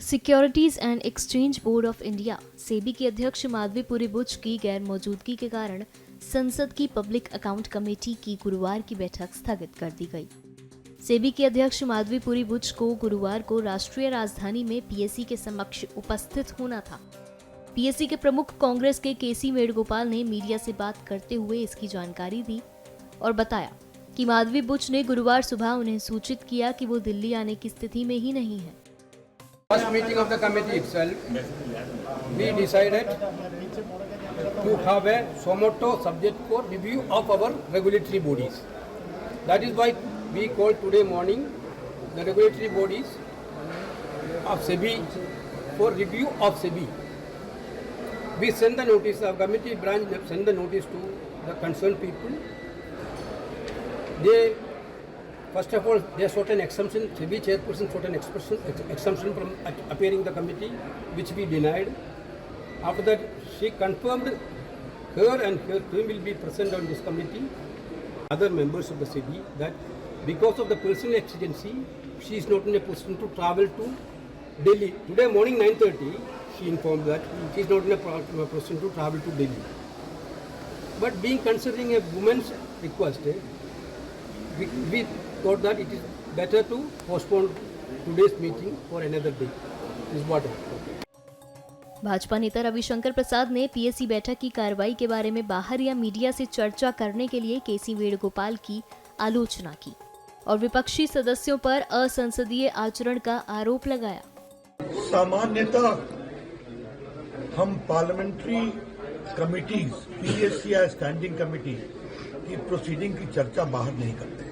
Securities and exchange board of India SEBI के अध्यक्ष माधवीपुरी बुच की गैर मौजूदगी के कारण संसद की पब्लिक अकाउंट कमेटी की गुरुवार की बैठक स्थगित कर दी गई। सेबी के अध्यक्ष माधवीपुरी बुच को गुरुवार को राष्ट्रीय राजधानी में पीएसी के समक्ष उपस्थित होना था। पीएसी के प्रमुख कांग्रेस के केसी वेणुगोपाल ने मीडिया से बात करते हुए इसकी जानकारी दी और बताया कि माधवी बुच ने गुरुवार सुबह उन्हें सूचित किया कि वो दिल्ली आने की स्थिति में ही नहीं है। First meeting of the committee itself, we decided to have a suo subject for review of our regulatory bodies. That is why we called today morning the regulatory bodies of SEBI for review of SEBI. We send the notice, the committee branch send the notice to the concerned people. They first of all, they sought an exemption, SEBI chairperson sought an exemption from appearing the committee, which we denied. After that, she confirmed her and her team will be present on this committee. Other members of the SEBI that because of the personal exigency, she is not in a position to travel to Delhi. Today morning 9:30, she informed that she is not in a position to travel to Delhi. But being considering a woman's request, we thought that it is better to postpone today's meeting for another day. This is what I thought. Bhajpa नेता रविशंकर प्रसाद ने PAC बैठक की कार्रवाई के बारे में बाहर या मीडिया से चर्चा करने के लिए केसी वेणुगोपाल की आलोचना की और विपक्षी सदस्यों पर असंसदीय आचरण का आरोप लगाया। सामान्यतः हम पार्लियामेंट्री कमिटीज, पीएसी या स्टैंडिंग कमेटी की प्रोसीडिंग की चर्चा बाहर नहीं करते।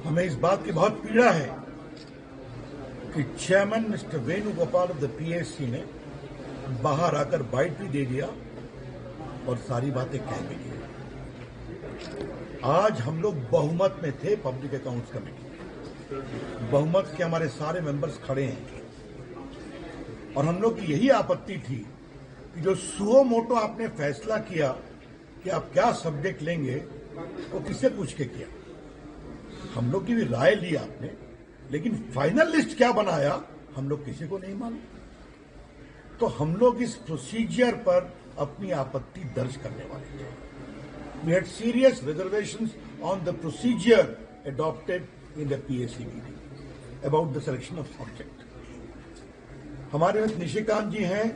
हमें इस बात की बहुत पीड़ा है कि chairman mister Venugopal of the PSC ने बाहर आकर बाइट भी दे दिया और सारी बातें कह भी दी। आज हम लोग बहुमत में थे पब्लिक अकाउंट्स कमेटी, बहुमत के हमारे सारे मेंबर्स खड़े हैं और हम लोग की यही आपत्ति थी कि जो सुओ मोटो आपने फैसला किया कि आप क्या सब्जेक्ट लेंगे वो किससे पूछ के किया। हम लोग की भी राय ली आपने, लेकिन फाइनल लिस्ट क्या बनाया हम लोग किसी को नहीं मालूम। तो हम लोग इस प्रोसीजर पर अपनी आपत्ति दर्ज करने वाले थे। We had serious reservations on the procedure adopted in the PSC meeting about the selection of subject. हमारे निशिकांत जी हैं,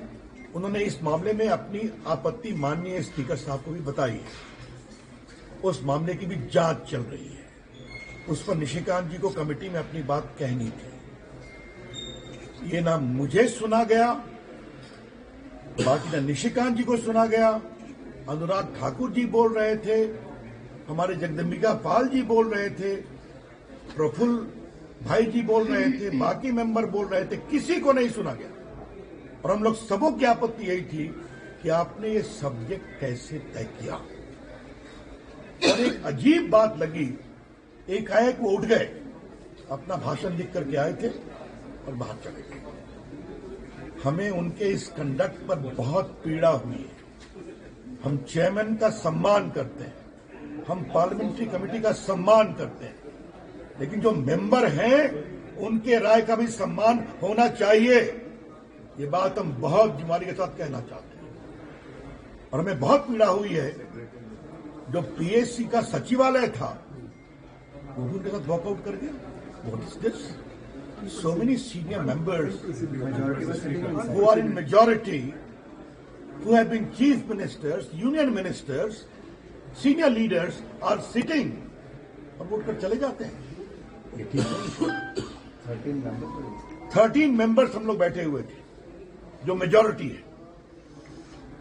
उन्होंने इस मामले में अपनी आपत्ति माननीय स्पीकर साहब को भी बताई है। उस मामले की भी जांच चल रही है। उस पर निशिकांत जी को कमेटी में अपनी बात कहनी थी। ये ना मुझे सुना गया, बाकी ना निशिकांत जी को सुना गया। अनुराग ठाकुर जी बोल रहे थे, हमारे जगदम्बिका पाल जी बोल रहे थे, प्रफुल्ल भाई जी बोल रहे थे, बाकी मेंबर बोल रहे थे, किसी को नहीं सुना गया। और हम लोग सबों की आपत्ति यही थी कि आपने ये सब्जेक्ट कैसे तय किया। और एक अजीब बात लगी, एक आए को उठ गए, अपना भाषण लिख करके आए थे और बाहर चले गए। हमें उनके इस कंडक्ट पर बहुत पीड़ा हुई है। हम चेयरमैन का सम्मान करते हैं, हम पार्लियामेंट्री कमेटी का सम्मान करते हैं, लेकिन जो मेंबर हैं उनके राय का भी सम्मान होना चाहिए। ये बात हम बहुत जिम्मेदारी के साथ कहना चाहते हैं। और हमें बहुत पीड़ा हुई है, जो पीएससी का सचिवालय था वो भी उनके साथ वॉकआउट कर गया। What is this? So many senior members who are in majority, who have been chief ministers, union ministers, senior leaders are sitting और वोट कर चले जाते हैं। ये ठीक नहीं। 13 मेंबर्स हम लोग बैठे हुए थे, जो मेजॉरिटी है।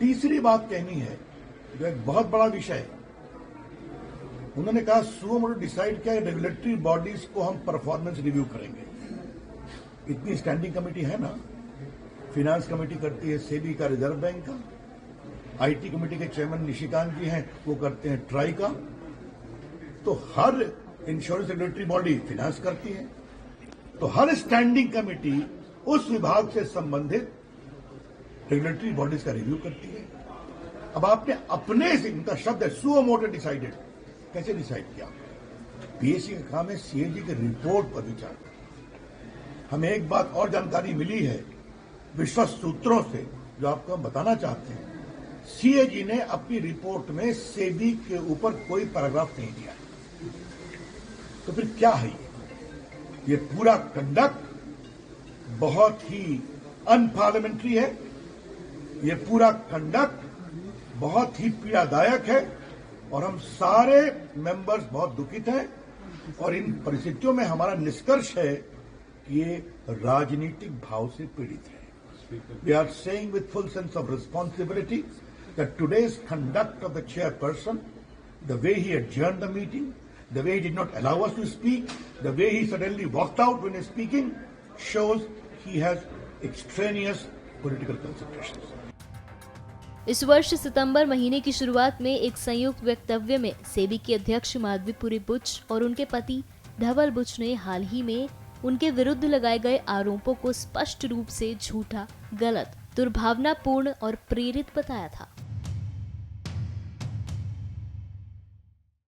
तीसरी बात कहनी है, जो एक बहुत बड़ा विषय है। उन्होंने कहा सुओ मोटो डिसाइड किया रेगुलेटरी बॉडीज को हम परफॉर्मेंस रिव्यू करेंगे। इतनी स्टैंडिंग कमेटी है ना, फिनांस कमेटी करती है सेबी का, रिजर्व बैंक का, आईटी कमेटी के चेयरमैन निशिकांत जी हैं, वो करते हैं ट्राई का। तो हर इंश्योरेंस रेगुलेटरी बॉडी फिनांस करती है, तो हर स्टैंडिंग कमेटी उस विभाग से संबंधित रेगुलेटरी बॉडीज का रिव्यू करती है। अब आपने अपने से, इनका शब्द है सुओ मोटो डिसाइडेड, कैसे डिसाइड किया? पीएससी का काम है सीएजी के रिपोर्ट पर विचार करना। हमें एक बात और जानकारी मिली है विश्वस्त सूत्रों से, जो आपको हम बताना चाहते हैं। सीएजी ने अपनी रिपोर्ट में सेबी के ऊपर कोई पैराग्राफ नहीं दिया। तो फिर क्या है ये पूरा कंडक्ट बहुत ही अनपार्लियामेंट्री है। ये पूरा कंडक्ट बहुत ही पीड़ादायक है और हम सारे मेंबर्स बहुत दुखित हैं। और इन परिस्थितियों में हमारा निष्कर्ष है कि ये राजनीतिक भाव से पीड़ित है। We are saying with full sense of responsibility that today's conduct of the chairperson, the way he adjourned the meeting, the way he did not allow us to speak, the way he suddenly walked out when he's speaking, shows he has extraneous political considerations. इस वर्ष सितंबर महीने की शुरुआत में एक संयुक्त वक्तव्य में सेबी के अध्यक्ष माधवीपुरी बुच और उनके पति धवल बुच ने हाल ही में उनके विरुद्ध लगाए गए आरोपों को स्पष्ट रूप से झूठा, गलत, दुर्भावनापूर्ण और प्रेरित बताया था।